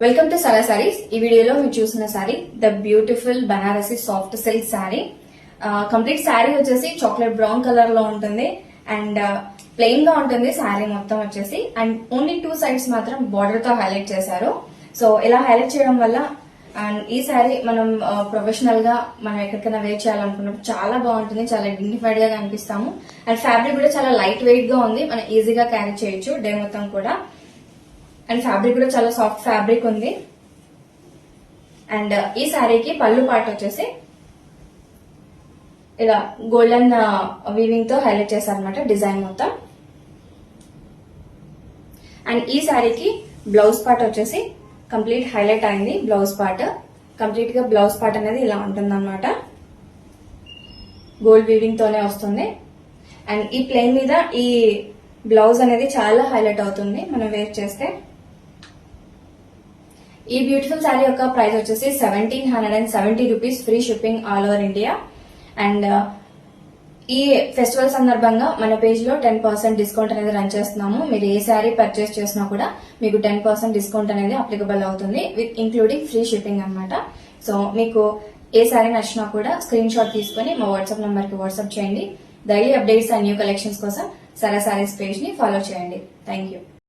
Welcome to సరా సారీస్. ఈ వీడియోలో మీరు చూసిన sorry the beautiful Banarasi soft silk sorry. Complete sorry వచ్చేసి చాక్లెట్ బ్రౌన్ కలర్ లో ఉంటుంది అండ్ ప్లెయిన్ గా ఉంటుంది సారీ మొత్తం వచ్చేసి. అండ్ ఓన్లీ 2 సైడ్స్ మాత్రం బార్డర్ తో హైలైట్ చేశారు. సో ఇలా హైలైట్ చేయడం వల్ల అండ్ ఈ సారీ మనం ప్రొఫెషనల్ గా మనం ఎక్కడికైనా వేర్ చేయాలనుకున్నప్పుడు చాలా బాగుంటుంది, చాలా డిగ్నిఫైడ్ గా కనిపిస్తాము. అండ్ ఫ్యాబ్రిక్ కూడా చాలా లైట్ వెయిట్ గా ఉంది, మనం ఈజీగా క్యారీ చేయొచ్చు డే మొత్తం కూడా. అండ్ ఫ్యాబ్రిక్ కూడా చాలా సాఫ్ట్ ఫ్యాబ్రిక్ ఉంది. అండ్ ఈ శారీకి పళ్ళు పార్ట్ వచ్చేసి ఇలా గోల్డెన్ వీవింగ్ తో హైలైట్ చేశారనమాట డిజైన్ మొత్తం. అండ్ ఈ శారీకి బ్లౌజ్ పార్ట్ వచ్చేసి కంప్లీట్ హైలైట్ అయింది. బ్లౌజ్ పార్ట్ కంప్లీట్ గా బ్లౌజ్ పార్ట్ అనేది ఇలా ఉంటుంది అనమాట, గోల్డ్ వీవింగ్ తోనే వస్తుంది. అండ్ ఈ ప్లెయిన్ మీద ఈ బ్లౌజ్ అనేది చాలా హైలైట్ అవుతుంది మనం వేర్ చేస్తే. ఈ బ్యూటిఫుల్ శారీ యొక్క ప్రైస్ వచ్చేసి 1770 rupees, free shipping all over India. And ఈ ఫెస్టివల్ సందర్భంగా మన పేజ్ లో 10% డిస్కౌంట్ అనేది రన్ చేస్తున్నాము. మీరు ఏ శారీ పర్చేస్ చేసినా కూడా మీకు 10% డిస్కౌంట్ అనేది అప్లికబుల్ అవుతుంది, విత్ ఇంక్లూడింగ్ ఫ్రీ షిప్పింగ్ అనమాట. సో మీకు ఏ శారీ నచ్చినా కూడా స్క్రీన్ షాట్ తీసుకుని మా వాట్సాప్ నంబర్ కి వాట్సాప్ చేయండి. Daily updates and new collections కోసం సరా సారీస్ పేజ్ ని ఫాలో చేయండి. Thank you.